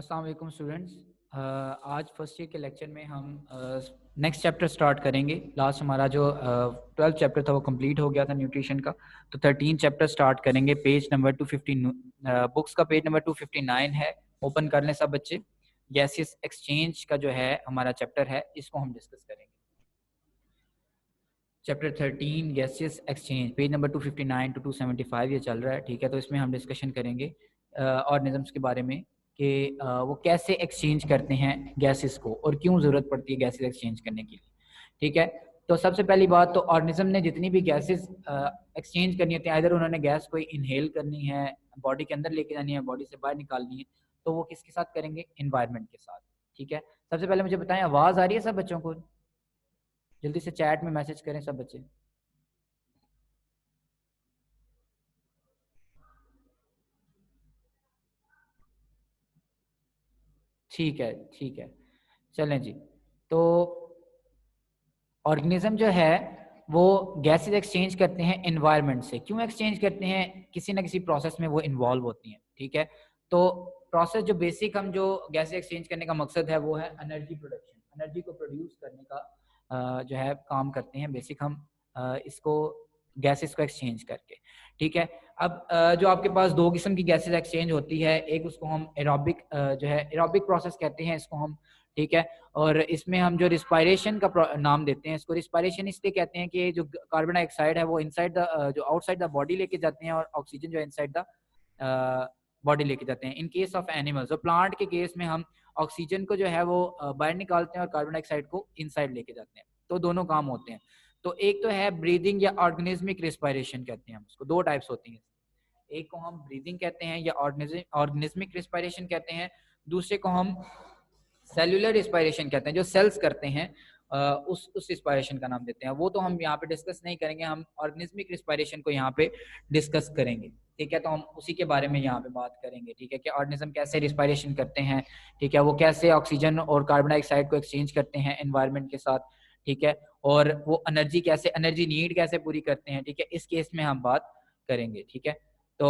अस्सलाम वालेकुम स्टूडेंट्स। आज फर्स्ट ईयर के लेक्चर में हम नेक्स्ट चैप्टर स्टार्ट करेंगे। लास्ट हमारा जो 12th चैप्टर था वो कंप्लीट हो गया था न्यूट्रिशन का, तो 13 चैप्टर स्टार्ट करेंगे। पेज नंबर 250 बुक्स का पेज नंबर 259 है। ओपन कर लें सब बच्चे। गैसेस एक्सचेंज का जो है हमारा चैप्टर है, इसको हम डिस्कस करेंगे। Chapter 13 gases exchange, page number 259 to 275 ये चल रहा है, ठीक है। तो इसमें हम डिस्कशन करेंगे ऑर्गेनिजम्स के बारे में कि वो कैसे एक्सचेंज करते हैं गैसेस को और क्यों ज़रूरत पड़ती है गैसेस एक्सचेंज करने के लिए, ठीक है। तो सबसे पहली बात, तो ऑर्गेनिज्म ने जितनी भी गैसेस एक्सचेंज करनी होती है, इधर उन्होंने गैस को इनहेल करनी है, बॉडी के अंदर लेके जानी है, बॉडी से बाहर निकालनी है, तो वो किसके साथ करेंगे? इन्वायरमेंट के साथ, ठीक है। सबसे पहले मुझे बताएं, आवाज़ आ रही है सब बच्चों को? जल्दी से चैट में मैसेज करें सब बच्चे। ठीक है, ठीक है, चलें जी। तो ऑर्गेनिज्म जो है वो गैसेस एक्सचेंज करते हैं एनवायरनमेंट से। क्यों एक्सचेंज करते हैं? किसी ना किसी प्रोसेस में वो इन्वॉल्व होती हैं, ठीक है। तो प्रोसेस जो बेसिक हम जो गैसेस एक्सचेंज करने का मकसद है वो है एनर्जी प्रोडक्शन। एनर्जी को प्रोड्यूस करने का जो है काम करते हैं बेसिक हम इसको गैसेस को एक्सचेंज करके, ठीक है। अब जो आपके पास दो किस्म की गैसेस एक्सचेंज होती है, एक उसको हम एरोबिक जो है एरोबिक प्रोसेस कहते हैं इसको हम, ठीक है। और इसमें हम जो रिस्पायरेशन का नाम देते हैं, इसको रिस्पायरेशन इसलिए कहते हैं कि जो कार्बन डाइऑक्साइड है वो इनसाइड द जो आउटसाइड द बॉडी लेके जाते हैं और ऑक्सीजन जो है इनसाइड द बॉडी लेके जाते हैं। इन केस ऑफ एनिमल्स और प्लांट के केस में हम ऑक्सीजन को जो है वो बाहर निकालते हैं और कार्बन डाइऑक्साइड को इनसाइड लेके जाते हैं। तो दोनों काम होते हैं। तो एक तो है ब्रीदिंग या ऑर्गेनिज्मिक रिस्पायरेशन कहते हैं हम उसको। दो टाइप्स होती हैं, एक को हम ब्रीदिंग कहते हैं या ऑर्गेनिज्मिक रिस्पायरेशन कहते हैं, दूसरे को हम सेल्यूलर रिस्पायरेशन कहते हैं, जो सेल्स करते हैं उस रिस्पायरेशन का नाम देते हैं। वो तो हम यहाँ पे डिस्कस नहीं करेंगे, हम ऑर्गेनिज्मिक रिस्पायरेशन को यहाँ पे डिस्कस करेंगे, ठीक है। तो हम उसी के बारे में यहाँ पे बात करेंगे, ठीक है, कि ऑर्गेनिज्म कैसे रिस्पायरेशन करते हैं, ठीक है, वो कैसे ऑक्सीजन और कार्बन डाइऑक्साइड को एक्सचेंज करते हैं एनवायरनमेंट के साथ, ठीक है, और वो एनर्जी नीड कैसे पूरी करते हैं, ठीक है। इस केस में हम बात करेंगे, ठीक है। तो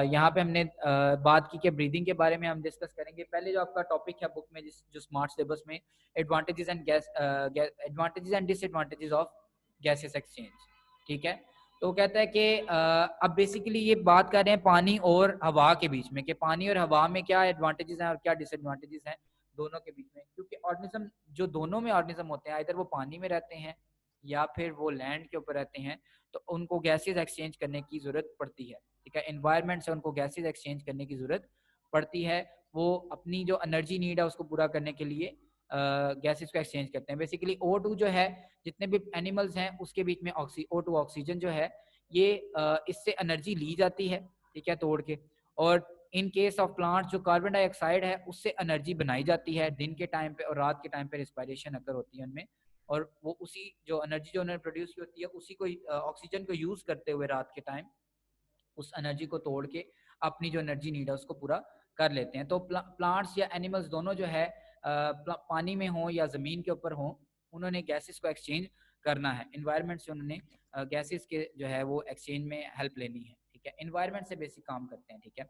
यहाँ पे हमने बात की कि ब्रीदिंग के बारे में हम डिस्कस करेंगे। पहले जो आपका टॉपिक है बुक में जो स्मार्ट सिलेबस में, advantages and disadvantages of gases exchange, ठीक है। तो कहता है कि अब बेसिकली ये बात कर रहे हैं पानी और हवा के बीच में, कि पानी और हवा में क्या एडवांटेजेस हैं और क्या डिसएडवांटेजेस हैं दोनों के बीच में। क्योंकि ऑर्गेनिज्म जो दोनों में ऑर्गेनिज्म होते हैं, इधर वो पानी में रहते हैं या फिर वो लैंड के ऊपर रहते हैं, तो उनको गैसेस एक्सचेंज करने की जरूरत पड़ती है, ठीक है। एनवायरनमेंट से उनको गैसेस एक्सचेंज करने की जरूरत पड़ती है। वो अपनी जो एनर्जी नीड है उसको पूरा करने के लिए गैसेस को एक्सचेंज करते हैं। बेसिकली O2 जो है, जितने भी एनिमल्स हैं उसके बीच में O2 ऑक्सीजन जो है ये इससे एनर्जी ली जाती है, ठीक है, तोड़ के। और इन केस ऑफ प्लांट जो कार्बन डाइऑक्साइड है उससे एनर्जी बनाई जाती है दिन के टाइम पे और रात के टाइम पे रिस्पायरेशन अगर होती है उनमें, और वो उसी जो एनर्जी जो उन्हें प्रोड्यूस होती है उसी को ऑक्सीजन को यूज करते हुए रात के टाइम उस एनर्जी को तोड़ के अपनी जो एनर्जी नीड है उसको पूरा कर लेते हैं। तो प्लांट्स या एनिमल्स दोनों जो है पानी में हो या ज़मीन के ऊपर हो, उन्होंने गैसेस को एक्सचेंज करना है। इन्वायरमेंट से उन्होंने गैसेस के जो है वो एक्सचेंज में हेल्प लेनी है, ठीक है। इन्वायरमेंट से बेसिक काम करते हैं, ठीक है।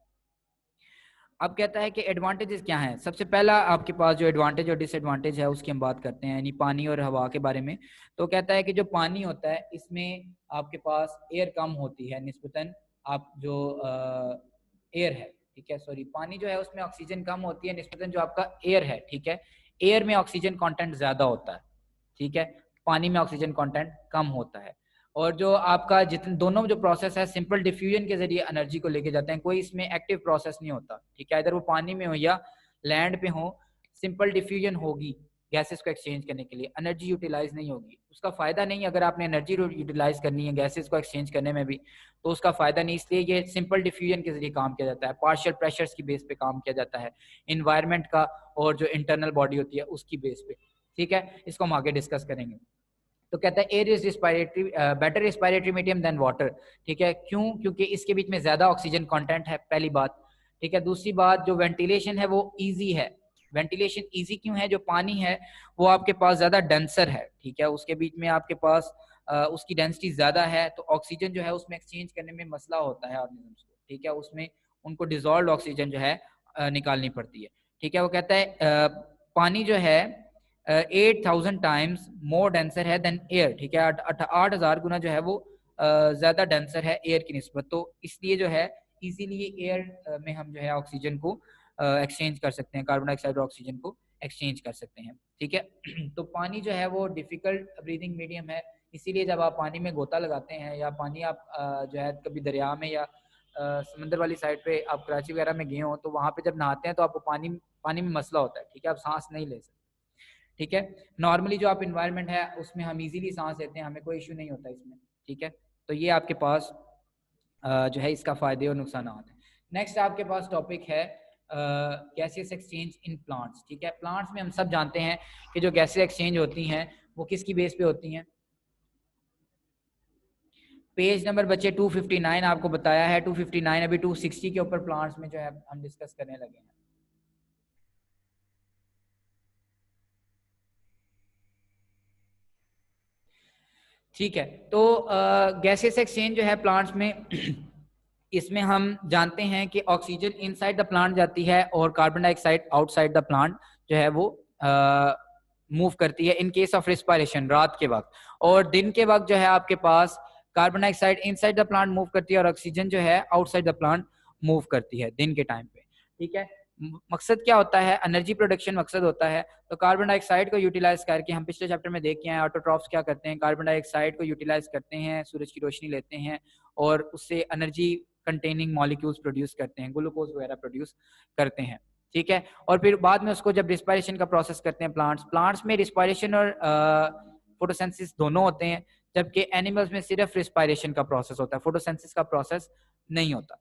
अब कहता है कि एडवांटेजेस क्या हैं। सबसे पहला आपके पास जो एडवांटेज और डिसएडवांटेज है उसकी हम बात करते हैं, यानी पानी और हवा के बारे में। तो कहता है कि जो पानी होता है इसमें आपके पास एयर कम होती है निस्बतन आप जो एयर है, ठीक है, सॉरी, पानी जो है उसमें ऑक्सीजन कम होती है निस्बतन जो आपका एयर है, ठीक है। एयर में ऑक्सीजन कंटेंट ज्यादा होता है, ठीक है, पानी में ऑक्सीजन कंटेंट कम होता है। और जो आपका जितने दोनों जो प्रोसेस है सिंपल डिफ्यूजन के जरिए एनर्जी को लेके जाते हैं, कोई इसमें एक्टिव प्रोसेस नहीं होता, ठीक है। इधर वो पानी में हो या लैंड पे हो, सिंपल डिफ्यूजन होगी गैसेस को एक्सचेंज करने के लिए, एनर्जी यूटिलाइज नहीं होगी। उसका फायदा नहीं, अगर आपने एनर्जी यूटिलाइज करनी है गैसेस को एक्सचेंज करने में भी, तो उसका फायदा नहीं। इसलिए ये सिंपल डिफ्यूजन के जरिए काम किया जाता है, पार्शियल प्रेशर्स की बेस पे काम किया जाता है, इन्वायरमेंट का और जो इंटरनल बॉडी होती है उसकी बेस पे, ठीक है। इसको हम आगे डिस्कस करेंगे। तो कहता है air is respiratory better respiratory medium than water, ठीक है। क्यों? क्योंकि इसके बीच में ज्यादा ऑक्सीजन कंटेंट है, पहली बात, ठीक है। दूसरी बात, जो वेंटिलेशन है वो इजी है। वेंटिलेशन इजी क्यों है? जो पानी है वो आपके पास ज्यादा डेंसर है, ठीक है, उसके बीच में आपके पास उसकी डेंसिटी ज्यादा है, तो ऑक्सीजन जो है उसमें एक्सचेंज करने में मसला होता है ऑर्गेनिजम्स को, ठीक है। उसमें उनको डिजोल्व ऑक्सीजन जो है निकालनी पड़ती है, ठीक है। वो कहता है पानी जो है 8,000 टाइम्स मोर डेंसर है देन एयर, ठीक है। 8,000 गुना जो है वो ज्यादा डेंसर है एयर की निस्बत, तो इसलिए जो है इसीलिए एयर में हम जो है ऑक्सीजन को एक्सचेंज कर सकते हैं, कार्बन डाइऑक्साइड और ऑक्सीजन को एक्सचेंज कर सकते हैं, ठीक है। तो पानी जो है वो डिफिकल्ट ब्रीदिंग मीडियम है, इसीलिए जब आप पानी में गोता लगाते हैं या पानी आप जो है कभी दरिया में या समंदर वाली साइड पे आप कराची वगैरह में गए हो, तो वहां पे जब नहाते हैं तो आपको पानी में मसला होता है, ठीक है, आप सांस नहीं ले सकते, ठीक है। नॉर्मली जो आप इन्वायरमेंट है उसमें हम इजीली सांस लेते हैं, हमें कोई इशू नहीं होता इसमें, ठीक है। तो ये आपके पास जो है इसका फायदे और नुकसान है। नेक्स्ट आपके पास टॉपिक है गैसियस एक्सचेंज इन प्लांट्स, ठीक है। प्लांट्स में हम सब जानते हैं कि जो गैसेस एक्सचेंज होती हैं वो किसकी बेस पे होती हैं। पेज नंबर बच्चे 259 आपको बताया है, 259 अभी 260 के ऊपर प्लांट्स में जो है हम डिस्कस करने लगे हैं। ठीक है, तो गैसेस एक्सचेंज जो है प्लांट्स में इसमें हम जानते हैं कि ऑक्सीजन इनसाइड द प्लांट जाती है और carbon dioxide outside the plant जो है वो मूव करती है इन केस ऑफ रिस्पायरेशन रात के वक्त, और दिन के वक्त जो है आपके पास carbon dioxide inside the plant move करती है और ऑक्सीजन जो है आउटसाइड द प्लांट मूव करती है दिन के टाइम पे, ठीक है। मकसद क्या होता है, एनर्जी प्रोडक्शन मकसद होता है। तो कार्बन डाइऑक्साइड को यूटिलाइज करके हम पिछले चैप्टर में देख के आए ऑटोट्रॉफ्स क्या करते हैं, कार्बन डाइऑक्साइड को यूटिलाइज करते हैं, सूरज की रोशनी लेते हैं और उससे एनर्जी कंटेनिंग मॉलिक्यूल्स प्रोड्यूस करते हैं, ग्लूकोज वगैरह प्रोड्यूस करते हैं, ठीक है। और फिर बाद में उसको जब रिस्पायरेशन का प्रोसेस करते हैं प्लांट्स में रिस्पायरेशन और फोटोसिंथेसिस दोनों होते हैं, जबकि एनिमल्स में सिर्फ रिस्पायरेशन का प्रोसेस होता है, फोटोसिंथेसिस का प्रोसेस नहीं होता,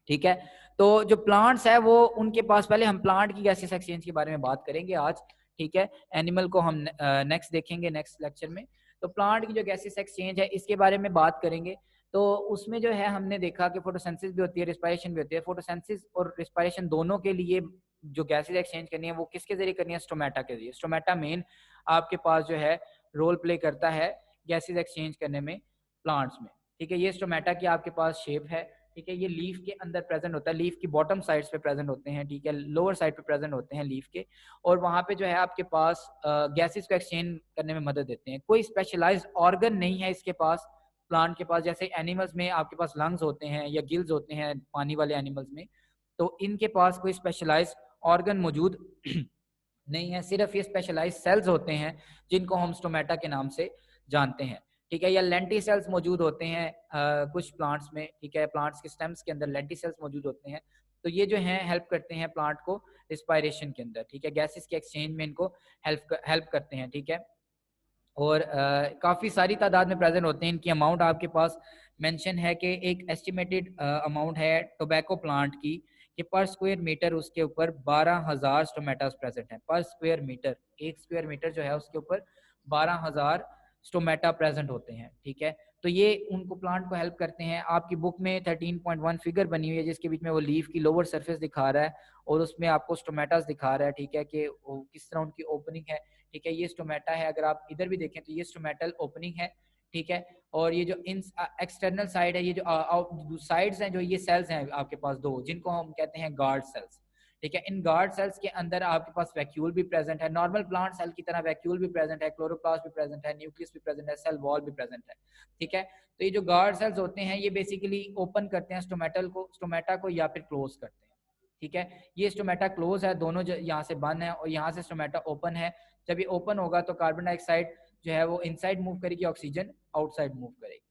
ठीक है। तो जो प्लांट्स है वो उनके पास, पहले हम प्लांट की गैसेस एक्सचेंज के बारे में बात करेंगे आज, ठीक है। एनिमल को हम नेक्स्ट देखेंगे नेक्स्ट लेक्चर में। तो प्लांट की जो गैसेस एक्सचेंज है इसके बारे में बात करेंगे। तो उसमें जो है हमने देखा कि फोटोसिंथेसिस भी होती है, रिस्पायरेशन भी होती है। फोटोसिंथेसिस और रिस्पायरेशन दोनों के लिए जो गैसेस एक्सचेंज करनी है वो किसके जरिए करनी है, स्टोमेटा के जरिए। स्टोमेटा मेन आपके पास जो है रोल प्ले करता है गैसेस एक्सचेंज करने में प्लांट्स में, ठीक है। ये स्टोमेटा की आपके पास शेप है, ठीक है। ये लीफ के अंदर प्रेजेंट होता है, लीफ की बॉटम साइड्स पे प्रेजेंट होते हैं, ठीक है, लोअर साइड पे प्रेजेंट होते हैं लीफ के, और वहां पे जो है आपके पास गैसेस को एक्सचेंज करने में मदद देते हैं। कोई स्पेशलाइज्ड ऑर्गन नहीं है इसके पास, प्लांट के पास। जैसे एनिमल्स में आपके पास लंग्स होते हैं या गिल्स होते हैं पानी वाले एनिमल्स में, तो इनके पास कोई स्पेशलाइज्ड ऑर्गन मौजूद नहीं है, सिर्फ ये स्पेशलाइज्ड सेल्स होते हैं जिनको हम स्टोमेटा के नाम से जानते हैं, ठीक है। या लेंटी सेल्स मौजूद होते हैं कुछ प्लांट्स में, ठीक है। प्लांट्स के स्टेम्स के अंदर लेंटी सेल्स मौजूद होते हैं, तो ये जो हैं हेल्प करते हैं प्लांट को रिस्पायरेशन के अंदर, ठीक है। गैसेस के एक्सचेंज में इनको हेल्प करते हैं, ठीक है। और काफ़ी सारी तादाद में प्रेजेंट होते हैं। इनकी अमाउंट आपके पास मेंशन है कि एक एस्टिमेटेड अमाउंट है टोबैको प्लांट की कि पर स्क्वायर मीटर उसके ऊपर 12,000 स्टोमेटास प्रेजेंट हैं। पर स्क्वायर मीटर, एक स्क्वायर मीटर जो है उसके ऊपर 12,000 स्टोमेटा प्रेजेंट होते हैं, ठीक है। तो ये उनको प्लांट को हेल्प करते हैं। आपकी बुक में 13.1 फिगर बनी हुई है जिसके बीच में वो लीफ की लोअर सरफेस दिखा रहा है और उसमें आपको स्टोमेटास दिखा रहा है, ठीक है, कि किस तरह उनकी ओपनिंग है, ठीक है। ये स्टोमेटा है, अगर आप इधर भी देखें तो ये स्टोमेटल ओपनिंग है, ठीक है। और ये जो इन एक्सटर्नल साइड है, ये जो साइड्स हैं, जो ये सेल्स हैं आपके पास दो, जिनको हम कहते हैं गार्ड सेल्स, ठीक है। इन गार्ड सेल्स के अंदर आपके पास वैक्यूल भी प्रेजेंट है, नॉर्मल प्लांट सेल की तरह वैक्यूल भी प्रेजेंट है, क्लोरोप्लास्ट भी प्रेजेंट है, न्यूक्लियस भी प्रेजेंट है, सेल वॉल भी प्रेजेंट है, ठीक है। तो ये जो गार्ड सेल्स होते हैं ये बेसिकली ओपन करते हैं स्टोमेटा को या फिर क्लोज करते हैं, ठीक है। ये स्टोमेटा क्लोज है, दोनों यहाँ से बंद है और यहाँ से स्टोमेटा ओपन है। जब ये ओपन होगा तो कार्बन डाइऑक्साइड जो है वो इनसाइड मूव करेगी, ऑक्सीजन आउटसाइड मूव करेगी,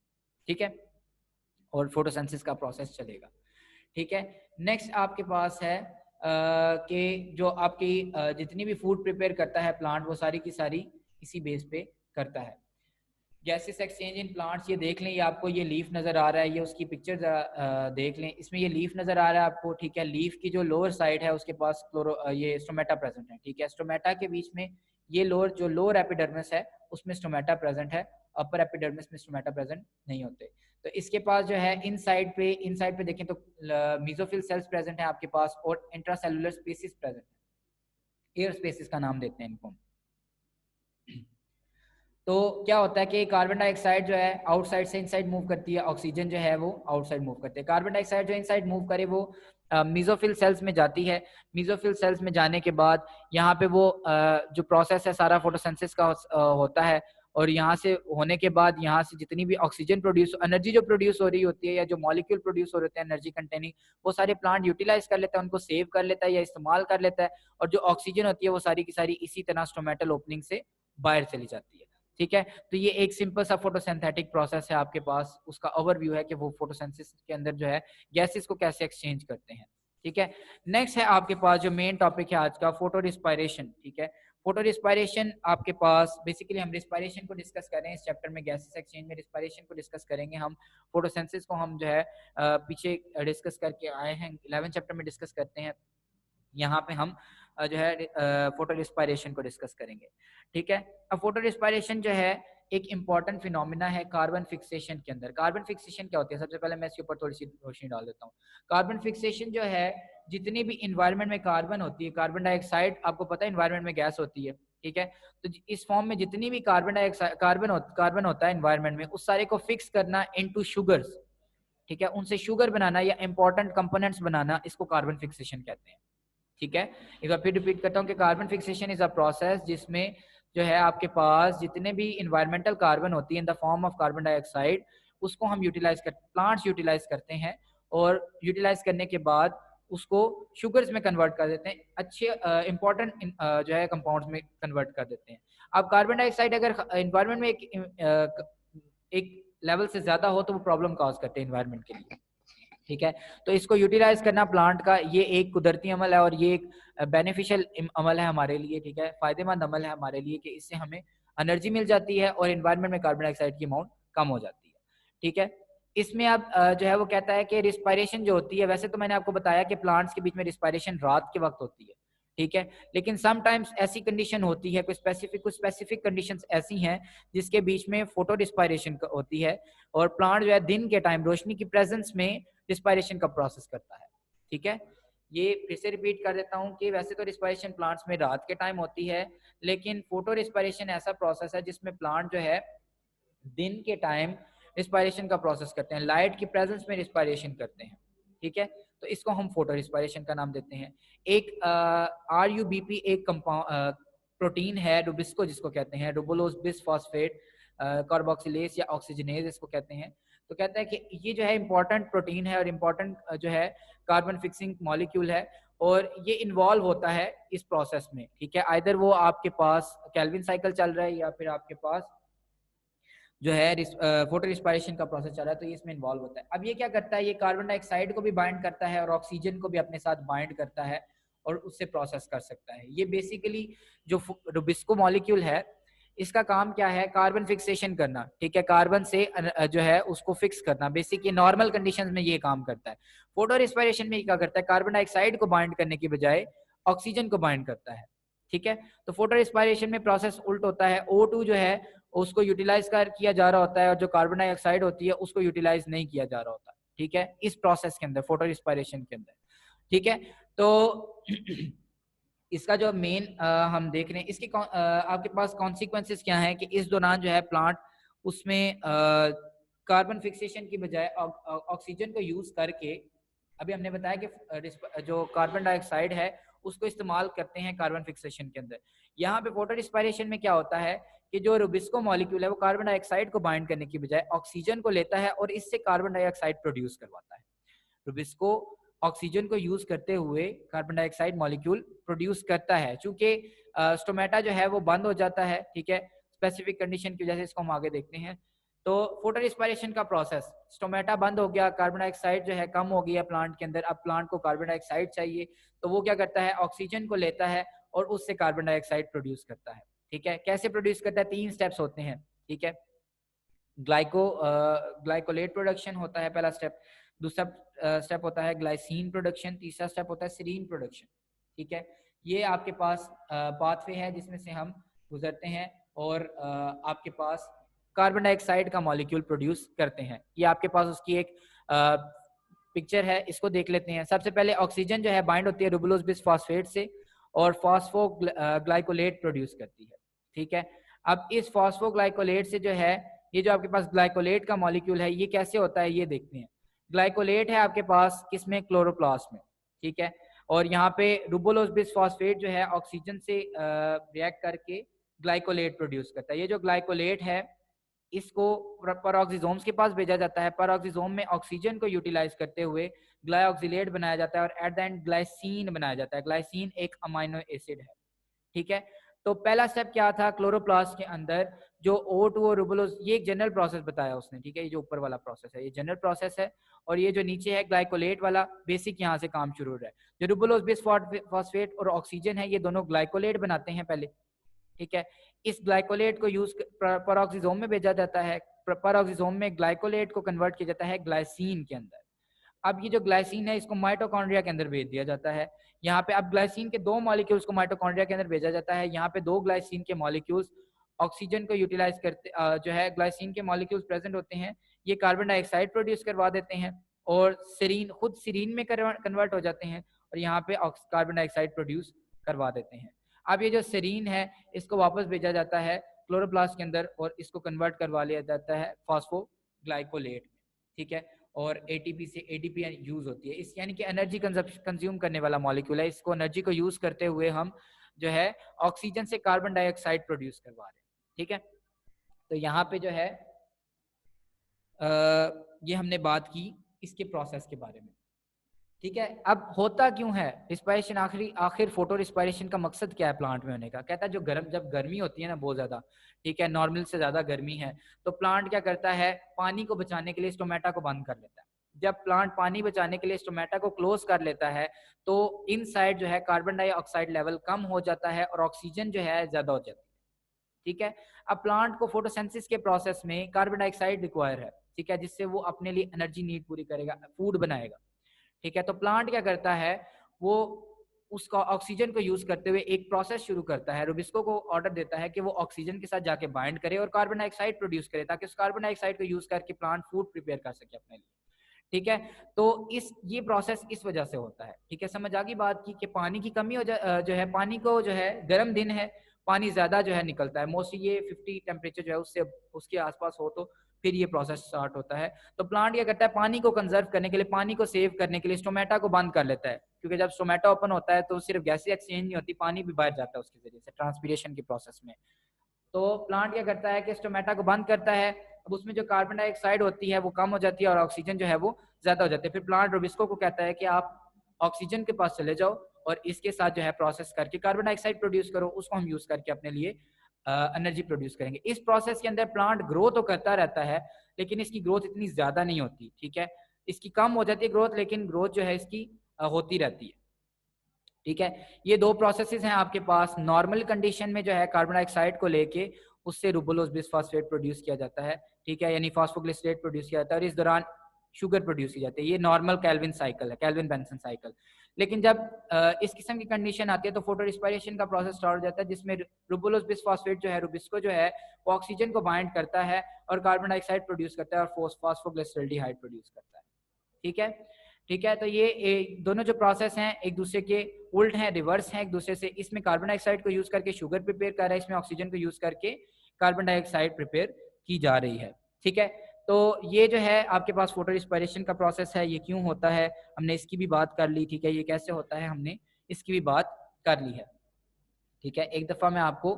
ठीक है, और फोटोसिंथेसिस का प्रोसेस चलेगा, ठीक है। नेक्स्ट आपके पास है कि जो आपकी जितनी भी फूड प्रिपेयर करता है प्लांट वो सारी की सारी इसी बेस पे करता है। गैसेस एक्सचेंज इन प्लांट्स, ये देख लें, ये आपको ये लीफ नज़र आ रहा है, ये उसकी पिक्चर देख लें, इसमें ये लीफ नज़र आ रहा है आपको, ठीक है। लीफ की जो लोअर साइड है उसके पास ये स्टोमेटा प्रेजेंट है, ठीक है। स्टोमेटा के बीच में ये लोअर एपिडर्मिस है उसमें स्टोमेटा प्रेजेंट है, अपर एपिडर्मिस में स्टोमेटा प्रेजेंट नहीं होते। तो इसके पास जो है इन साइड पे देखें तो मीजोफिल सेल्स प्रेजेंट है आपके पास और इंट्रासेलुलर स्पेसिस प्रेजेंट है, एयर स्पेसिस का नाम देते हैं इनको। तो क्या होता है कि कार्बन डाइऑक्साइड जो है आउटसाइड से इनसाइड मूव करती है, ऑक्सीजन जो है वो आउटसाइड मूव करती है। कार्बन डाइऑक्साइड जो इनसाइड मूव करे वो मीजोफिल सेल्स में जाती है। मीजोफिल सेल्स में जाने के बाद यहाँ पे वो जो प्रोसेस है सारा फोटोसिंथेसिस का होता है, और यहाँ से होने के बाद यहाँ से जितनी भी ऑक्सीजन प्रोड्यूस, एनर्जी जो प्रोड्यूस हो रही होती है या जो मॉलिक्यूल प्रोड्यूस हो रहे होते हैं एनर्जी कंटेनिंग, वो सारे प्लांट यूटिलाइज कर लेता है, उनको सेव कर लेता है या इस्तेमाल कर लेता है, और जो ऑक्सीजन होती है वो सारी की सारी इसी तरह स्टोमेटल ओपनिंग से बाहर चली जाती है। ठीक है, तो ये एक सिंपल सा फोटोसिंथेटिक प्रोसेस है आपके पास, उसका ओवरव्यू है कि वो फोटोसिंथेसिस के अंदर जो है गैसेस को कैसे एक्सचेंज करते हैं। ठीक है, नेक्स्ट है आपके पास जो मेन टॉपिक है आज का, फोटो रिस्पायरेशन। ठीक है, फोटो रिस्पायरेशन आपके पास बेसिकली हम रिस्पायरेशन को डिस्कस कर रहे हैं इस चैप्टर में, गैसेस एक्सचेंज में रिस्पायरेशन को डिस्कस करेंगे हम। फोटोसिंथेसिस को हम जो है पीछे डिस्कस करके आए हैं, 11 चैप्टर में डिस्कस करते हैं। यहाँ पे हम जो है फोटो रिस्पायरेशन को डिस्कस करेंगे। ठीक है, अब फोटो रिस्पायरेशन जो है एक इंपॉर्टेंट फिनोमिना है कार्बन फिक्सेशन के अंदर। कार्बन फिक्सेशन क्या होती है, सबसे पहले मैं इसके ऊपर थोड़ी सी रोशनी डाल देता हूँ। कार्बन फिक्सेशन जो है, जितनी भी इन्वायरमेंट में कार्बन होती है, कार्बन डाइऑक्साइड आपको पता है इन्वायरमेंट में गैस होती है। ठीक है, तो इस फॉर्म में जितनी भी कार्बन डाइऑक्साइड कार्बन होता है इन्वायरमेंट में, उस सारे को फिक्स करना इनटू शुगर्स। ठीक है, उनसे शुगर बनाना या इंपॉर्टेंट कंपोनेंट्स बनाना, इसको कार्बन फिक्सेशन कहते हैं। ठीक है, एक बार फिर रिपीट करता हूँ कि carbon fixation is a process जिसमें जो है आपके पास जितने भी इन्वायरमेंटल कार्बन होती है in the form of carbon dioxide, उसको हम प्लांट्स यूटिलाइज करते हैं, और यूटिलाइज करने के बाद उसको शुगर्स में कन्वर्ट कर देते हैं, अच्छे इंपॉर्टेंट जो है कंपाउंड्स में कन्वर्ट कर देते हैं। अब कार्बन डाइऑक्साइड अगर इन्वायरमेंट में एक लेवल से ज्यादा हो तो वो प्रॉब्लम कॉज करते हैं इन्वायरमेंट के लिए। ठीक है, तो इसको यूटिलाइज करना प्लांट का ये एक कुदरती अमल है, और ये एक बेनिफिशियल अमल है हमारे लिए। ठीक है, फायदेमंद अमल है हमारे लिए कि इससे हमें एनर्जी मिल जाती है और एनवायरनमेंट में कार्बन डाइऑक्साइड की अमाउंट कम हो जाती है। ठीक है, इसमें अब जो है वो कहता है कि रिस्पायरेशन जो होती है, वैसे तो मैंने आपको बताया कि प्लांट्स के बीच में रिस्पायरेशन रात के वक्त होती है। ठीक है, लेकिन समटाइम्स ऐसी कंडीशन होती है, कुछ स्पेसिफिक कंडीशंस ऐसी हैं जिसके बीच में फोटो रिस्पायरेशन होती है, और प्लांट जो है दिन के टाइम रोशनी की प्रेजेंस में रिस्पायरेशन का प्रोसेस करता है। ठीक है, ये फिर से रिपीट कर देता हूँ कि वैसे तो रिस्पायरेशन प्लांट्स में रात के टाइम होती है, लेकिन फोटो रिस्पायरेशन ऐसा प्रोसेस है जिसमें प्लांट जो है दिन के टाइम रिस्पायरेशन का प्रोसेस करते हैं, लाइट की प्रेजेंस में रिस्पायरेशन करते हैं। ठीक है, तो इसको हम फोटो रिस्पायरेशन का नाम देते हैं। एक RUBP एक कंपाउंड प्रोटीन है रुबिस्को जिसको कहते हैं, रुबुलोज बिस फॉस्फेट कार्बोक्सिलेज या ऑक्सीजनेज इसको कहते हैं। तो कहता है कि ये जो है इंपॉर्टेंट प्रोटीन है और इंपॉर्टेंट जो है कार्बन फिक्सिंग मॉलिक्यूल है, और ये इन्वॉल्व होता है इस प्रोसेस में। ठीक है, आइदर वो आपके पास केल्विन साइकिल चल रहा है या फिर आपके पास जो है फोटो रिस्पायरेशन का प्रोसेस चल रहा है, तो ये इसमें इन्वॉल्व होता है। अब ये क्या करता है, ये कार्बन डाइऑक्साइड को भी बाइंड करता है और ऑक्सीजन को भी अपने साथ बाइंड करता है और उससे प्रोसेस कर सकता है। ये बेसिकली जो रुबिस्को मॉलिक्यूल है, इसका काम क्या है, कार्बन फिक्सेशन करना। ठीक है, कार्बन से जो है उसको फिक्स करना, बेसिक ये नॉर्मल कंडीशंस में ये काम करता है। फोटो रिस्पायरेशन में क्या करता है, कार्बन डाइऑक्साइड को बाइंड करने की बजाय ऑक्सीजन को बाइंड करता है। ठीक है, तो फोटो रिस्पायरेशन में प्रोसेस उल्ट होता है, O2 जो है उसको यूटिलाइज किया जा रहा होता है, और जो कार्बन डाइऑक्साइड होती है उसको यूटिलाइज नहीं किया जा रहा होता। ठीक है, इस प्रोसेस के अंदर, फोटो रिस्पायरेशन के अंदर। ठीक है, तो इसका जो मेन हम देख रहे हैं, इसके आपके पास कॉन्सिक्वेंसेस क्या है कि इस दौरान जो है प्लांट उसमें कार्बन फिक्सेशन की बजाय ऑक्सीजन को यूज करके, अभी हमने बताया कि जो कार्बन डाइऑक्साइड है उसको इस्तेमाल करते हैं कार्बन फिक्सेशन के अंदर। यहाँ पे फोटो रिस्पायरेशन में क्या होता है कि जो रुबिस्को मॉलिक्यूल है वो कार्बन डाइऑक्साइड को बाइंड करने की बजाय ऑक्सीजन को लेता है और इससे कार्बन डाइऑक्साइड प्रोड्यूस करवाता है। रुबिस्को ऑक्सीजन को यूज करते हुए कार्बन डाइऑक्साइड मॉलिक्यूल प्रोड्यूस करता है। चूंकि स्टोमेटा जो है वो बंद हो जाता है, ठीक है, स्पेसिफिक कंडीशन की वजह से, इसको हम आगे देखते हैं। तो फोटो रिस्पायरेशन का प्रोसेस, स्टोमेटा बंद हो गया, कार्बन डाइऑक्साइड जो है कम हो गया प्लांट के अंदर, अब प्लांट को कार्बन डाइऑक्साइड चाहिए, तो वो क्या करता है, ऑक्सीजन को लेता है और उससे कार्बन डाइऑक्साइड प्रोड्यूस करता है। ठीक है, कैसे प्रोड्यूस करता है, 3 स्टेप्स होते हैं। ठीक है, ग्लाइकोलेट प्रोडक्शन होता है पहला स्टेप, दूसरा स्टेप होता है ग्लाइसिन प्रोडक्शन, तीसरा स्टेप होता है सेरीन प्रोडक्शन। ठीक है, ये आपके पास पाथवे है जिसमें से हम गुजरते हैं और आपके पास कार्बन डाइऑक्साइड का मॉलिक्यूल प्रोड्यूस करते हैं। ये आपके पास उसकी एक पिक्चर है, इसको देख लेते हैं। सबसे पहले ऑक्सीजन जो है बाइंड होती है रुबुलोज बिस फॉस्फेट से और फॉस्फोग्लाइकोलेट प्रोड्यूस करती है। ठीक है, अब इस फॉस्फोग्लाइकोलेट से जो है, ये जो आपके पास ग्लाइकोलेट का मॉलिक्यूल है, ये कैसे होता है ये देखते हैं। ग्लाइकोलेट है आपके पास किसमें, क्लोरोप्लास्ट में। ठीक है। और यहाँ पे रुबोलोज बिसफॉस्फेट जो है ऑक्सीजन से रिएक्ट करके ग्लाइकोलेट प्रोड्यूस करता है। ये जो ग्लाइकोलेट है इसको परऑक्सीजोम्स के पास भेजा जाता है। परऑक्सीजोम में ऑक्सीजन को यूटिलाइज करते हुए ग्लाइऑक्सिलेट बनाया जाता है और एट द एंड ग्लाइसिन बनाया जाता है। ग्लाइसिन एक अमाइनो एसिड है, ठीक है। तो पहला स्टेप क्या था क्लोरोप्लास्ट के अंदर, जो O2 और रुबोलोज, ये एक जनरल प्रोसेस बताया उसने, ठीक है। ये जो ऊपर वाला प्रोसेस है ये जनरल प्रोसेस है, और ये जो नीचे है ग्लाइकोलेट वाला बेसिक, यहाँ से काम शुरू हो रहा है। जो रुबोलोज बिसफॉस्फेट और ऑक्सीजन है ये दोनों ग्लाइकोलेट बनाते हैं पहले, ठीक है। इस ग्लाइकोलेट को यूज परऑक्सीजोम में भेजा जाता है। परऑक्सीजोम में ग्लाइकोलेट को कन्वर्ट किया जाता है ग्लाइसिन के अंदर। अब ये जो ग्लाइसिन है इसको माइटोकॉन्ड्रिया के अंदर भेज दिया जाता है। यहाँ पे अब ग्लाइसिन के दो मॉलिक्यूल्स को माइटोकॉन्ड्रिया के अंदर भेजा जाता है। यहाँ पे दो ग्लाइसिन के मॉलिक्यूल्स ऑक्सीजन को यूटिलाइज करते जो है ग्लाइसिन के मॉलिक्यूल्स प्रेजेंट होते हैं, ये कार्बन डाइऑक्साइड प्रोड्यूस करवा देते हैं और सीरीन खुद सीरीन में कन्वर्ट हो जाते हैं और यहाँ पे कार्बन डाइऑक्साइड प्रोड्यूस करवा देते हैं। अब ये जो सीरीन है इसको वापस भेजा जाता है क्लोरोप्लास्ट के अंदर और इसको कन्वर्ट करवा लिया जाता है फॉस्फोग्लाइकोलेट में, ठीक है। और एटीपी से एडीपी यूज होती है इस, यानी कि एनर्जी कंज्यूम करने वाला मॉलिक्यूल है। इसको एनर्जी को यूज करते हुए हम जो है ऑक्सीजन से कार्बन डाइऑक्साइड प्रोड्यूस करवा रहे हैं, ठीक है। तो यहाँ पे जो है ये हमने बात की इसके प्रोसेस के बारे में, ठीक है। अब होता क्यों है रिस्पायरेशन, आखिर फोटो रिस्पायरेशन का मकसद क्या है प्लांट में होने का? कहता है जो जब गर्मी होती है ना बहुत ज्यादा, ठीक है, नॉर्मल से ज्यादा गर्मी है, तो प्लांट क्या करता है पानी को बचाने के लिए स्टोमेटा को बंद कर लेता है। जब प्लांट पानी बचाने के लिए स्टोमेटा को क्लोज कर लेता है तो इनसाइड जो है कार्बन डाइऑक्साइड लेवल कम हो जाता है और ऑक्सीजन जो है ज्यादा हो जाती है, ठीक है। अब प्लांट को फोटोसिंथेसिस के प्रोसेस में कार्बन डाइऑक्साइड रिक्वायर है, ठीक है, जिससे वो अपने लिए एनर्जी नीड पूरी करेगा, फूड बनाएगा, ठीक है। तो प्लांट क्या करता है वो उसका ऑक्सीजन को यूज करते हुए एक प्रोसेस शुरू करता है, रुबिस्को को ऑर्डर देता है कि वो ऑक्सीजन के साथ जाके बाइंड करे और कार्बन डाइऑक्साइड प्रोड्यूस करे ताकि उस कार्बन डाइऑक्साइड को यूज करके प्लांट फूड प्रिपेयर कर सके अपने लिए, ठीक है। तो ये प्रोसेस इस वजह से होता है, ठीक है। समझ आ गई बात की कि पानी की कमी जो है पानी को जो है गर्म दिन है पानी ज्यादा जो है निकलता है, मोस्टली ये 50 टेम्परेचर जो है उससे उसके आसपास हो तो फिर ये प्रोसेस स्टार्ट होता है। तो प्लांट क्या करता है पानी को कंजर्व करने के लिए, पानी को सेव करने के लिए स्टोमेटा को बंद कर लेता है, क्योंकि जब स्टोमेटा ओपन होता है तो सिर्फ गैसीय एक्सचेंज नहीं होती, पानी भी बाहर जाता है उसके जरिए से ट्रांसपीरेशन की प्रोसेस में। तो प्लांट क्या करता है कि स्टोमेटा को बंद करता है, अब उसमें जो कार्बन डाइऑक्साइड होती है वो कम हो जाती है और ऑक्सीजन जो है वो ज्यादा हो जाती है। फिर प्लांट रुबिस्को को कहता है कि आप ऑक्सीजन के पास चले जाओ और इसके साथ जो है प्रोसेस करके कार्बन डाइऑक्साइड प्रोड्यूस करो, उसको हम यूज करके अपने लिए एनर्जी प्रोड्यूस करेंगे। इस प्रोसेस के अंदर प्लांट ग्रो तो करता रहता है लेकिन इसकी ग्रोथ इतनी ज्यादा नहीं होती, ठीक है, इसकी कम हो जाती है ग्रोथ, लेकिन ग्रोथ जो है इसकी होती रहती है, ठीक है। ये दो प्रोसेसेस हैं आपके पास। नॉर्मल कंडीशन में जो है कार्बन डाइऑक्साइड को लेके उससे रुबोलोज बिसफॉस्फेट प्रोड्यूस किया जाता है, ठीक है, यानी फॉस्फोग्लिसरेट प्रोड्यूस किया जाता है और इस दौरान शुगर प्रोड्यूस की जाती है। ये नॉर्मल कैल्विन साइकिल है, कैल्विन बेंसन साइकिल। लेकिन जब इस किस्म की कंडीशन आती है तो फोटो रिस्पायरेशन का प्रोसेस स्टार्ट हो जाता है, जिसमें रुबोलोज बिसफॉस्फेट जो है रुबिस्को जो है वो ऑक्सीजन को बाइंड करता है और कार्बन डाइऑक्साइड प्रोड्यूस करता है और फॉस्फोग्लिसरल्डिहाइड प्रोड्यूस करता है, ठीक है। ठीक है, तो ये दोनों जो प्रोसेस हैं एक दूसरे के उल्ट हैं, रिवर्स हैं एक दूसरे से। इसमें कार्बन डाइऑक्साइड को यूज करके शुगर प्रिपेयर कर रहा है, इसमें ऑक्सीजन को यूज करके कार्बन डाइऑक्साइड प्रिपेयर की जा रही है, ठीक है। तो ये जो है आपके पास फोटो रिस्पायरेशन का प्रोसेस है, ये क्यों होता है हमने इसकी भी बात कर ली, ठीक है, ये कैसे होता है हमने इसकी भी बात कर ली है, ठीक है। एक दफा मैं आपको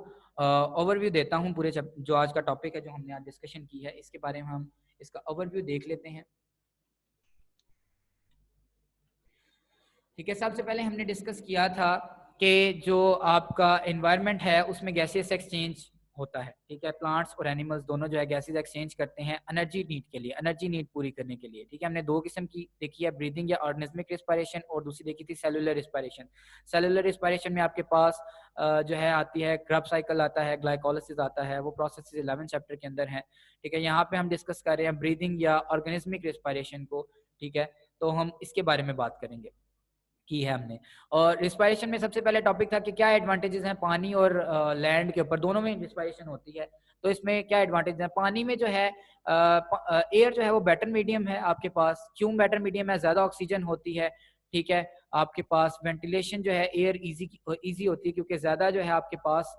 ओवरव्यू देता हूँ पूरे जो आज का टॉपिक है जो हमने आज डिस्कशन की है इसके बारे में हम इसका ओवरव्यू देख लेते हैं, ठीक है। सबसे पहले हमने डिस्कस किया था कि जो आपका एनवायरनमेंट है उसमें गैसेस एक्सचेंज होता है, ठीक है। प्लांट्स और एनिमल्स दोनों जो है गैसेस एक्सचेंज करते हैं एनर्जी नीड के लिए, एनर्जी नीड पूरी करने के लिए, ठीक है। हमने दो किस्म की देखी है, ब्रीदिंग या ऑर्गेनिज्मिक रिस्पायरेशन, और दूसरी देखी थी सेलुलर रिस्पायरेशन। सेलुलर रिस्पायरेशन में आपके पास जो है आती है क्रब साइकिल आता है, ग्लाइकोलिसिस आता है, वो प्रोसेस 11 चैप्टर के अंदर है, ठीक है। यहाँ पे हम डिस्कस कर रहे हैं ब्रीदिंग या ऑर्गेनिज्मिक रिस्पायरेशन को, ठीक है। तो हम इसके बारे में बात करेंगे की है हमने। और रिस्पायरेशन में सबसे पहले टॉपिक था कि क्या एडवांटेजेस हैं पानी और लैंड के ऊपर, दोनों में रिस्पायरेशन होती है, तो इसमें क्या एडवांटेज है। पानी में जो है एयर जो है वो बेटर मीडियम है आपके पास, क्यों बेटर मीडियम है, ज्यादा ऑक्सीजन होती है, ठीक है। आपके पास वेंटिलेशन जो है एयर इजी होती है क्योंकि ज्यादा जो है आपके पास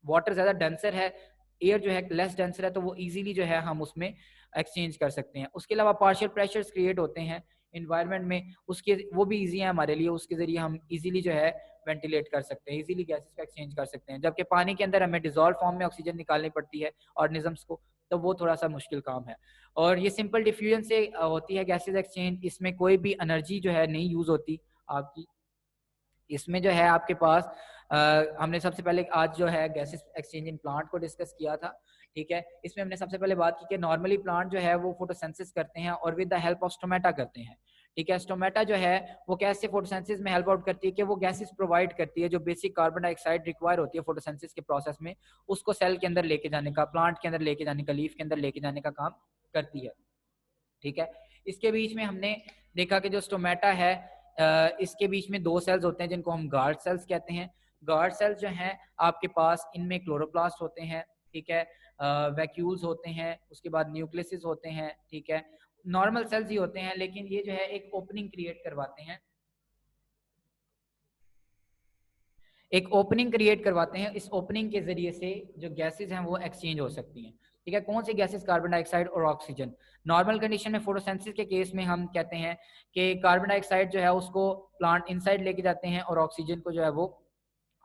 वाटर ज्यादा डेंसर है, एयर जो है लेस डेंसर है, तो वो इजीली जो है हम उसमें एक्सचेंज कर सकते हैं। उसके अलावा पार्शियल प्रेशर्स क्रिएट होते हैं इन्वायरमेंट में, उसके वो भी ईजी है हमारे लिए, उसके ज़रिए हम ईजिली जो है वेंटिलेट कर सकते हैं, ईजिली गैसेस का एक्सचेंज कर सकते हैं। जबकि पानी के अंदर हमें डिजॉल्व फॉर्म में ऑक्सीजन निकालनी पड़ती है ऑर्गेनिजम्स को, तो वो थोड़ा सा मुश्किल काम है। और ये सिंपल डिफ्यूजन से होती है गैसेस एक्सचेंज, इसमें कोई भी एनर्जी जो है नहीं यूज़ होती आपकी। इसमें जो है आपके पास हमने सबसे पहले आज जो है गैसेस एक्सचेंज इन प्लांट को डिस्कस किया था, ठीक है। इसमें हमने सबसे पहले बात की कि नॉर्मली प्लांट जो है वो फोटोसिंथेसिस करते हैं और with the help of stomata करते हैं, ठीक है। स्टोमेटा जो है वो कैसे फोटोसिंथेसिस में हेल्प आउट करती है कि वो गैसेस प्रोवाइड करती है जो बेसिक कार्बन डाइऑक्साइड रिक्वायर होती है फोटोसिंथेसिस के प्रोसेस में, उसको सेल के अंदर लेके जाने का, प्लांट के अंदर लेके जाने का, लीफ के अंदर लेके जाने का काम करती है, ठीक है। इसके बीच में हमने देखा कि जो स्टोमेटा है इसके बीच में दो सेल्स होते हैं जिनको हम गार्ड सेल्स कहते हैं। गार्ड सेल्स जो हैं आपके पास, इनमें क्लोरोप्लास्ट होते हैं, ठीक है, वैक्यूल्स होते हैं, उसके बाद न्यूक्लियस होते हैं, ठीक है। नॉर्मल सेल्स ही होते हैं, लेकिन ये जो है एक ओपनिंग क्रिएट करवाते हैं, एक ओपनिंग क्रिएट करवाते हैं। इस ओपनिंग के जरिए से जो गैसेस हैं वो एक्सचेंज हो सकती हैं, ठीक है। कौन सी गैसेस? कार्बन डाइऑक्साइड और ऑक्सीजन। नॉर्मल कंडीशन में फोटोसिंथेसिस के केस में हम कहते हैं कि कार्बन डाइऑक्साइड जो है उसको प्लांट इनसाइड लेके जाते हैं और ऑक्सीजन को जो है वो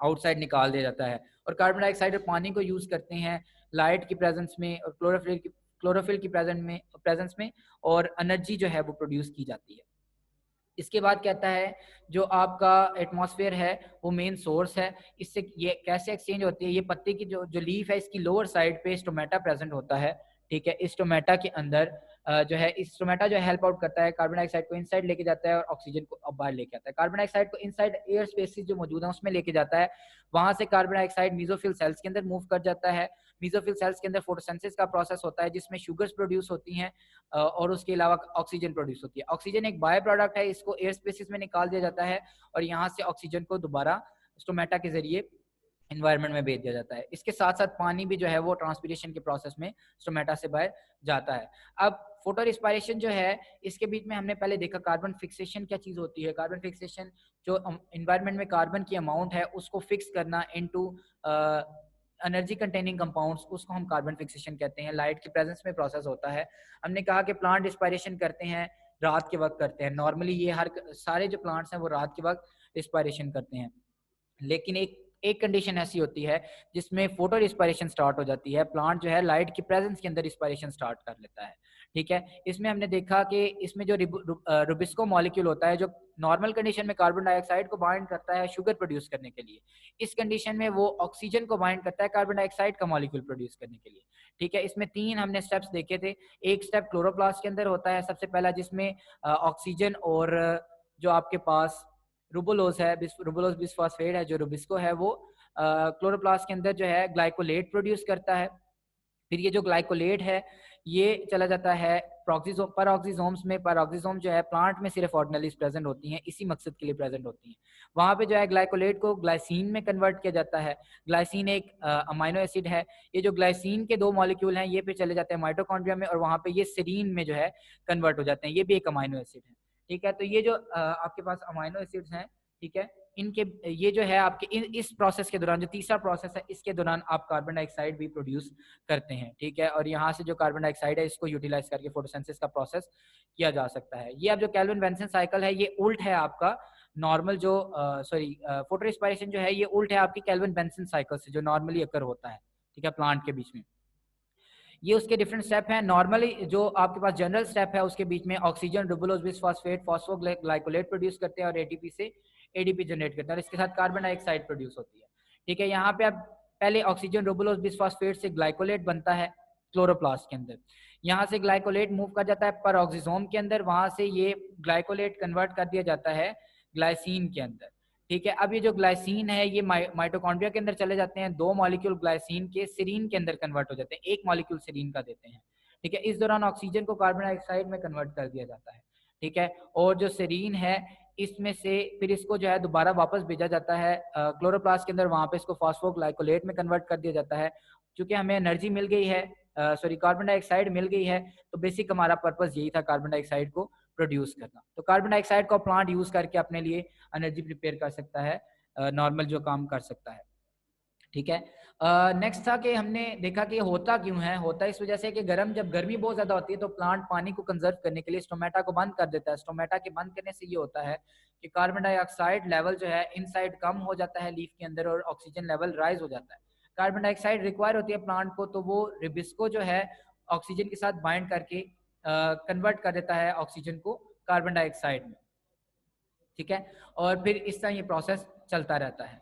आउटसाइड निकाल दिया जाता है। और कार्बन डाइऑक्साइड और पानी को यूज करते हैं लाइट की प्रेजेंस में और क्लोरोफिल की प्रेजेंस में, और एनर्जी जो है वो प्रोड्यूस की जाती है। इसके बाद कहता है जो आपका एटमॉस्फेयर है वो मेन सोर्स है। इससे ये कैसे एक्सचेंज होती है? ये पत्ते की जो जो लीफ है इसकी लोअर साइड पे स्टोमेटा प्रेजेंट होता है, ठीक है। इस स्टोमेटा के अंदर जो है इस स्टोमेटा जो हेल्प आउट करता है, कार्बन डाइऑक्साइड को इनसाइड लेके जाता है और ऑक्सीजन को बाहर लेके आता है। कार्बन डाइऑक्साइड को इनसाइड एयर स्पेसिस जो मौजूद है उसमें लेके जाता है, वहां से कार्बन डाइऑक्साइड मीजोफिल सेल्स के अंदर मूव कर जाता है। मीजोफिल सेल्स के अंदर फोटोसिंथेसिस का प्रोसेस होता है जिसमें शुगर्स प्रोड्यूस होती हैं और उसके अलावा ऑक्सीजन प्रोड्यूस होती है। ऑक्सीजन एक बाय प्रोडक्ट है, इसको एयर स्पेसिस में निकाल दिया जाता है और यहाँ से ऑक्सीजन को दोबारा स्टोमेटा के जरिए एनवायरनमेंट में भेज दिया जाता है। इसके साथ साथ पानी भी जो है वो ट्रांसपिरेशन के प्रोसेस में स्टोमेटा से बाहर जाता है। अब फोटो रिस्पायरेशन जो है इसके बीच में हमने पहले देखा कार्बन फिक्सेशन क्या चीज होती है। कार्बन फिक्सेशन जो एनवायरनमेंट में कार्बन की अमाउंट है उसको फिक्स करना इनटू एनर्जी कंटेनिंग कंपाउंड्स, उसको हम कार्बन फिक्सेशन कहते हैं। लाइट की प्रेजेंस में प्रोसेस होता है। हमने कहा कि प्लांट रिस्पायरेशन करते हैं रात के वक्त करते हैं, नॉर्मली ये हर सारे जो प्लांट्स हैं वो रात के वक्त रिस्पायरेशन करते हैं। लेकिन एक कंडीशन ऐसी होती है जिसमें फोटो रिस्पायरेशन स्टार्ट हो जाती है, प्लांट जो है लाइट की प्रेजेंस के अंदर रिस्पायरेशन स्टार्ट कर लेता है, ठीक है। इसमें हमने देखा कि इसमें जो रुबिस्को मॉलिक्यूल होता है जो नॉर्मल कंडीशन में कार्बन डाइऑक्साइड को बाइंड करता है शुगर प्रोड्यूस करने के लिए, इस कंडीशन में वो ऑक्सीजन को बाइंड करता है कार्बन डाइऑक्साइड का मॉलिक्यूल प्रोड्यूस करने के लिए, ठीक है। इसमें तीन हमने स्टेप्स देखे थे। एक स्टेप क्लोरोप्लास्ट के अंदर होता है सबसे पहला, जिसमें ऑक्सीजन और जो आपके पास रुबोलोज है, रुबोलोज बिसफॉस्फेट है जो रुबिस्को है, वो क्लोरोप्लास्ट के अंदर जो है ग्लाइकोलेट प्रोड्यूस करता है। फिर ये जो ग्लाइकोलेट है ये चला जाता है परऑक्सीजोम्स में। परऑक्सीजोम जो है प्लांट में सिर्फ ऑर्गेनेलिज प्रेजेंट होती हैं, इसी मकसद के लिए प्रेजेंट होती हैं। वहाँ पे जो है ग्लाइकोलेट को ग्लाइसिन में कन्वर्ट किया जाता है। ग्लाइसिन एक अमाइनो एसिड है। ये जो ग्लाइसिन के दो मॉलिक्यूल हैं ये पे चले जाते हैं माइटोकॉन्ड्रिया में और वहाँ पे ये सेरीन में जो है कन्वर्ट हो जाते हैं। ये भी एक अमाइनो एसिड है, ठीक है। तो ये जो आपके पास अमाइनो एसिड्स हैं, ठीक है, इनके ये जो है आपके इस प्रोसेस के दौरान जो तीसरा प्रोसेस है इसके दौरान आप कार्बन डाइऑक्साइड भी प्रोड्यूस करते हैं, ठीक है। और यहाँ से जो कार्बन डाइऑक्साइड है इसको यूटिलाइज करके फोटोसिंथेसिस का प्रोसेस किया जा सकता है। ये अब जो केल्विन बेंसन साइकिल है ये उल्ट है आपका नॉर्मल जो फोटो रिस्पायरेशन जो है ये उल्ट है आपकी केल्विन बेंसन साइकिल से जो नॉर्मली अकर होता है, ठीक है, प्लांट के बीच में। ये उसके डिफरेंट स्टेप हैं। नॉर्मली जो आपके पास जनरल स्टेप है उसके बीच में ऑक्सीजन रुबुलोज बिसफॉस्फेट फॉस्फोग्लाइकोलेट प्रोड्यूस करते हैं और एटीपी से एडीपी जनरेट करते हैं और इसके साथ कार्बन डाइऑक्साइड प्रोड्यूस होती है, ठीक है। यहाँ पे अब पहले ऑक्सीजन रुबुलोज बिसफॉस्फेट से ग्लाइकोलेट बनता है क्लोरोप्लास्ट के अंदर। यहाँ से ग्लाइकोलेट मूव कर जाता है परऑक्सीजोम के अंदर, वहां से ये ग्लाइकोलेट कन्वर्ट कर दिया जाता है ग्लाइसिन के अंदर, ठीक है। अब ये जो ग्लाइसिन है ये माइटोकॉन्ड्रिया के अंदर चले जाते हैं, दो मॉलिक्यूल ग्लाइसिन के सीरीन के अंदर कन्वर्ट हो जाते हैं, एक मॉलिक्यूल सीरीन का देते हैं, ठीक है। इस दौरान ऑक्सीजन को कार्बन डाइऑक्साइड में कन्वर्ट कर दिया जाता है, ठीक है। और जो सीरीन है इसमें से फिर इसको जो है दोबारा वापस भेजा जाता है क्लोरोप्लास्ट के अंदर, वहां पे इसको फॉस्फोग्लाइकोलेट में कन्वर्ट कर दिया जाता है। क्योंकि हमें एनर्जी मिल गई है, कार्बन डाइऑक्साइड मिल गई है, तो बेसिक हमारा पर्पस यही था कार्बन डाइऑक्साइड को प्रोड्यूस करना। तो कार्बन डाइऑक्साइड को प्लांट यूज करके अपने लिए एनर्जी प्रिपेयर कर सकता है, नॉर्मल जो काम कर सकता है। ठीक है। नेक्स्ट था कि हमने देखा कि होता क्यों है, होता इस वजह से कि जब गर्मी बहुत ज़्यादा होती है तो प्लांट पानी को कंजर्व करने के लिए स्टोमेटा को बंद कर देता है। स्टोमेटा के बंद करने से ये होता है कि कार्बन डाइऑक्साइड लेवल जो है इनसाइड कम हो जाता है लीफ के अंदर और ऑक्सीजन लेवल राइज हो जाता है। कार्बन डाइऑक्साइड रिक्वायर होती है प्लांट को, तो वो रिबिस्को जो है ऑक्सीजन के साथ बाइंड करके कन्वर्ट कर देता है ऑक्सीजन को कार्बन डाइऑक्साइड में। ठीक है, और फिर इस तरह ये प्रोसेस चलता रहता है।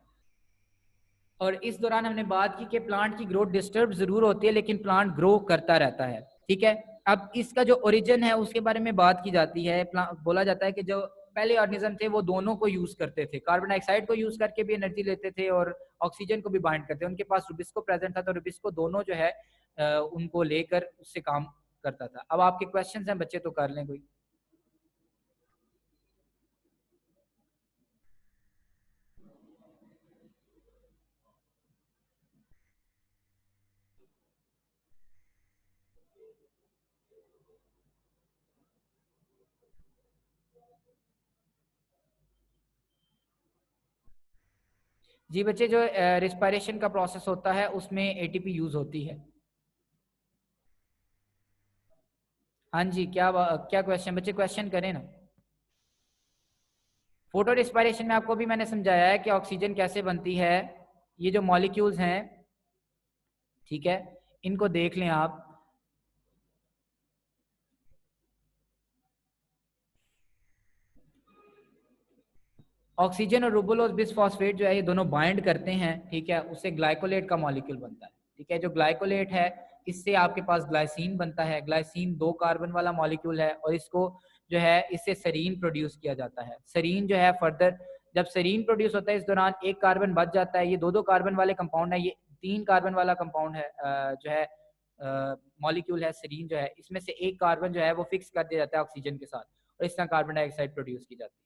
और इस दौरान हमने बात की कि प्लांट की ग्रोथ डिस्टर्ब जरूर होती है लेकिन प्लांट ग्रो करता रहता है। ठीक है, अब इसका जो ओरिजिन है उसके बारे में बात की जाती है। बोला जाता है कि जो पहले ऑर्गेनिज्म थे वो दोनों को यूज करते थे, कार्बन डाइऑक्साइड को यूज करके भी एनर्जी लेते थे और ऑक्सीजन को भी बाइंड करते थे। उनके पास रुबिस्को प्रेजेंट था तो रुबिस्को दोनों जो है उनको लेकर उससे काम करता था। अब आपके क्वेश्चन हैं बच्चे तो कर लें कोई। जी बच्चे, जो रिस्पायरेशन का प्रोसेस होता है उसमें एटीपी यूज होती है। हाँ जी, क्या क्वेश्चन बच्चे, क्वेश्चन करें ना। फोटो रिस्पायरेशन में आपको भी मैंने समझाया है कि ऑक्सीजन कैसे बनती है। ये जो मॉलिक्यूल्स हैं, ठीक है, इनको देख लें आप। ऑक्सीजन और रूबुलोज बिसफॉस्फेट जो है ये दोनों बाइंड करते हैं, ठीक है, उससे ग्लाइकोलेट का मॉलिक्यूल बनता है। ठीक है, जो ग्लाइकोलेट है इससे आपके पास ग्लाइसिन बनता है। ग्लाइसिन 2 कार्बन वाला मॉलिक्यूल है और इसको जो है इससे सेरीन प्रोड्यूस किया जाता है। सेरीन जो है फर्दर जब सेरीन प्रोड्यूस होता है इस दौरान एक कार्बन बच जाता है। ये 2 कार्बन वाले कंपाउंड है, ये 3 कार्बन वाला कंपाउंड है जो है मॉलिक्यूल है सेरीन जो है, इसमें से एक कार्बन जो है वो फिक्स कर दिया जाता है ऑक्सीजन के साथ और इस तरह कार्बन डाइऑक्साइड प्रोड्यूस की जाती है।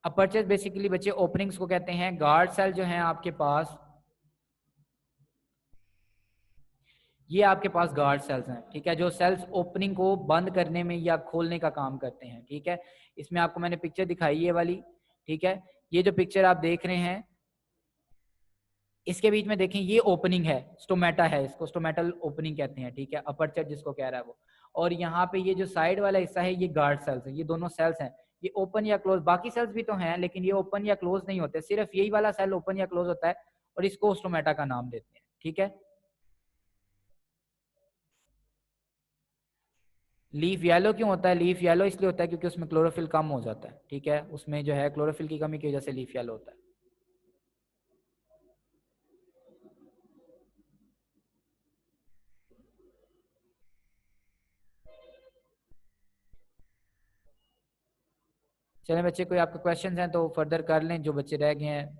अपर्चर बेसिकली बच्चे ओपनिंग्स को कहते हैं। गार्ड सेल जो हैं आपके पास, ये आपके पास गार्ड सेल्स हैं। ठीक है, जो सेल्स ओपनिंग को बंद करने में या खोलने का काम करते हैं। ठीक है, इसमें आपको मैंने पिक्चर दिखाई है वाली। ठीक है, ये जो पिक्चर आप देख रहे हैं इसके बीच में देखें ये ओपनिंग है, स्टोमेटा है, इसको स्टोमेटल ओपनिंग कहते हैं। ठीक है, अपर्चर जिसको कह रहा है वो। और यहाँ पे ये जो साइड वाला हिस्सा है ये गार्ड सेल्स है। ये दोनों सेल्स हैं, ये ओपन या क्लोज, बाकी सेल्स भी तो हैं लेकिन ये ओपन या क्लोज नहीं होते, सिर्फ यही वाला सेल ओपन या क्लोज होता है और इसको स्टोमेटा का नाम देते हैं। ठीक है, लीफ येलो क्यों होता है? लीफ येलो इसलिए होता है क्योंकि उसमें क्लोरोफिल कम हो जाता है। ठीक है, उसमें जो है क्लोरोफिल की कमी की वजह से लीफ येलो होता है। चलें बच्चे, कोई आपके क्वेश्चन हैं तो फर्दर कर लें, जो बच्चे रह गए हैं